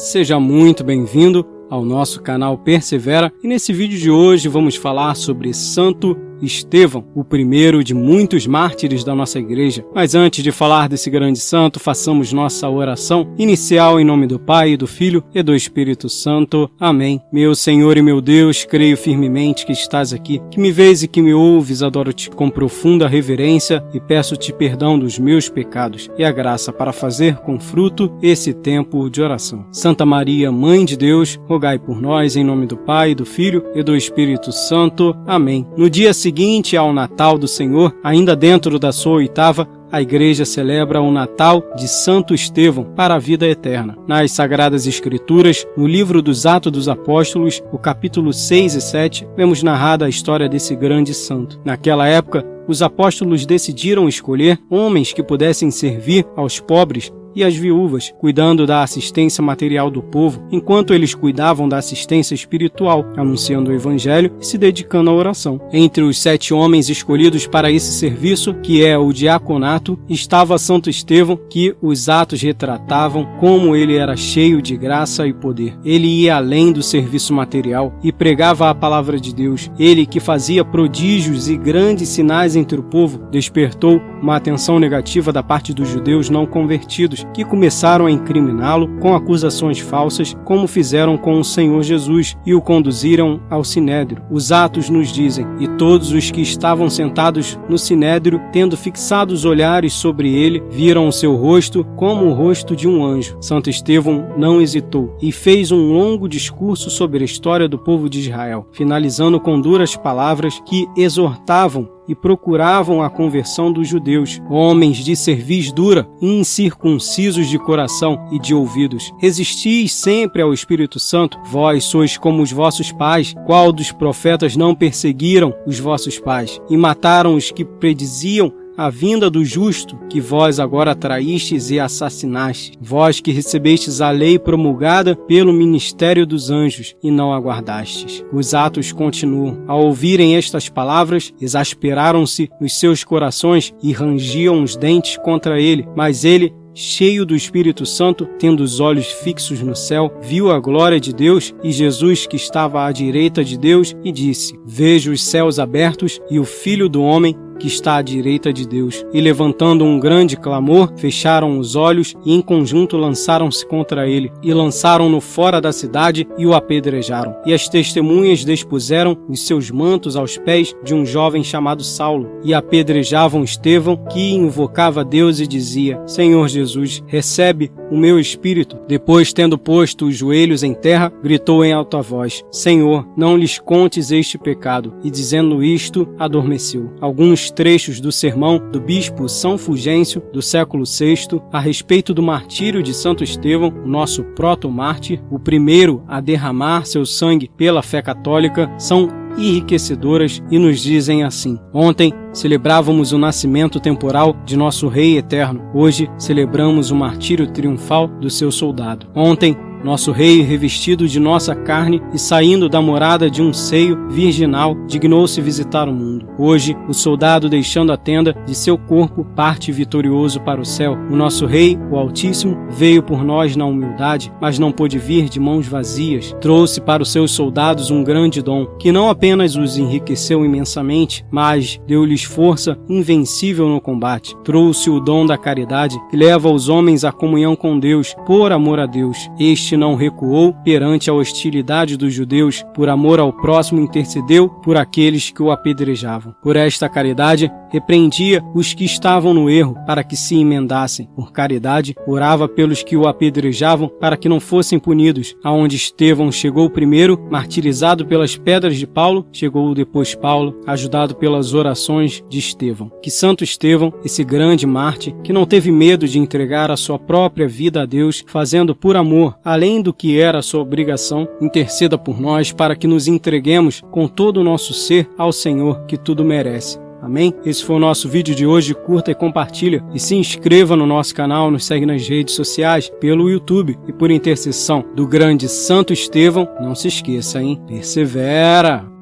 Seja muito bem-vindo ao nosso canal Persevera, e nesse vídeo de hoje vamos falar sobre Santo Estevão, o primeiro de muitos mártires da nossa igreja. Mas antes de falar desse grande santo, façamos nossa oração inicial em nome do Pai, do Filho e do Espírito Santo. Amém. Meu Senhor e meu Deus, creio firmemente que estás aqui, que me vês e que me ouves, adoro-te com profunda reverência e peço-te perdão dos meus pecados e a graça para fazer com fruto esse tempo de oração. Santa Maria, Mãe de Deus, rogai por nós em nome do Pai, do Filho e do Espírito Santo. Amém. No dia seguinte ao Natal do Senhor, ainda dentro da sua oitava, a Igreja celebra o Natal de Santo Estevão para a vida eterna. Nas Sagradas Escrituras, no livro dos Atos dos Apóstolos, o capítulo 6 e 7, vemos narrada a história desse grande santo. Naquela época, os apóstolos decidiram escolher homens que pudessem servir aos pobres e as viúvas, cuidando da assistência material do povo, enquanto eles cuidavam da assistência espiritual, anunciando o Evangelho e se dedicando à oração. Entre os 7 homens escolhidos para esse serviço, que é o diaconato, estava Santo Estevão, que os Atos retratavam como ele era cheio de graça e poder. Ele ia além do serviço material e pregava a palavra de Deus. Ele, que fazia prodígios e grandes sinais entre o povo, despertou uma atenção negativa da parte dos judeus não convertidos, que começaram a incriminá-lo com acusações falsas, como fizeram com o Senhor Jesus, e o conduziram ao Sinédrio. Os Atos nos dizem: e todos os que estavam sentados no Sinédrio, tendo fixado os olhares sobre ele, viram o seu rosto como o rosto de um anjo. Santo Estevão não hesitou e fez um longo discurso sobre a história do povo de Israel, finalizando com duras palavras que exortavam e procuravam a conversão dos judeus, homens de cerviz dura, incircuncisos de coração e de ouvidos. Resistis sempre ao Espírito Santo, vós sois como os vossos pais. Qual dos profetas não perseguiram os vossos pais e mataram os que prediziam a vinda do justo, que vós agora traístes e assassinaste, vós que recebestes a lei promulgada pelo ministério dos anjos e não aguardastes. Os Atos continuam. Ao ouvirem estas palavras, exasperaram-se os seus corações e rangiam os dentes contra ele, mas ele, cheio do Espírito Santo, tendo os olhos fixos no céu, viu a glória de Deus e Jesus que estava à direita de Deus e disse: vejo os céus abertos e o Filho do Homem que está à direita de Deus. E levantando um grande clamor, fecharam os olhos e em conjunto lançaram-se contra ele e lançaram-no fora da cidade e o apedrejaram. E as testemunhas despuseram os seus mantos aos pés de um jovem chamado Saulo e apedrejavam Estevão, que invocava Deus e dizia: Senhor Jesus, recebe o meu espírito. Depois, tendo posto os joelhos em terra, gritou em alta voz: Senhor, não lhes contes este pecado. E dizendo isto, adormeceu. Alguns trechos do sermão do bispo São Fulgêncio, do século VI, a respeito do martírio de Santo Estevão, o nosso proto-mártir, o primeiro a derramar seu sangue pela fé católica, são enriquecedoras e nos dizem assim: ontem celebrávamos o nascimento temporal de nosso Rei Eterno, hoje celebramos o martírio triunfal do seu soldado. Ontem, nosso rei, revestido de nossa carne e saindo da morada de um seio virginal, dignou-se visitar o mundo. Hoje, o soldado, deixando a tenda de seu corpo, parte vitorioso para o céu. O nosso rei, o Altíssimo, veio por nós na humildade, mas não pôde vir de mãos vazias. Trouxe para os seus soldados um grande dom, que não apenas os enriqueceu imensamente, mas deu-lhes força invencível no combate. Trouxe o dom da caridade, que leva os homens à comunhão com Deus, por amor a Deus. Este não recuou perante a hostilidade dos judeus, por amor ao próximo intercedeu por aqueles que o apedrejavam. Por esta caridade, repreendia os que estavam no erro, para que se emendassem. Por caridade, orava pelos que o apedrejavam, para que não fossem punidos. Aonde Estevão chegou primeiro, martirizado pelas pedras de Paulo, chegou depois Paulo, ajudado pelas orações de Estevão. Que Santo Estevão, esse grande mártir, que não teve medo de entregar a sua própria vida a Deus, fazendo por amor, além do que era a sua obrigação, interceda por nós para que nos entreguemos com todo o nosso ser ao Senhor, que tudo merece. Amém? Esse foi o nosso vídeo de hoje. Curta e compartilha. E se inscreva no nosso canal, nos segue nas redes sociais, pelo YouTube. E por intercessão do grande Santo Estevão, não se esqueça, hein? Persevera!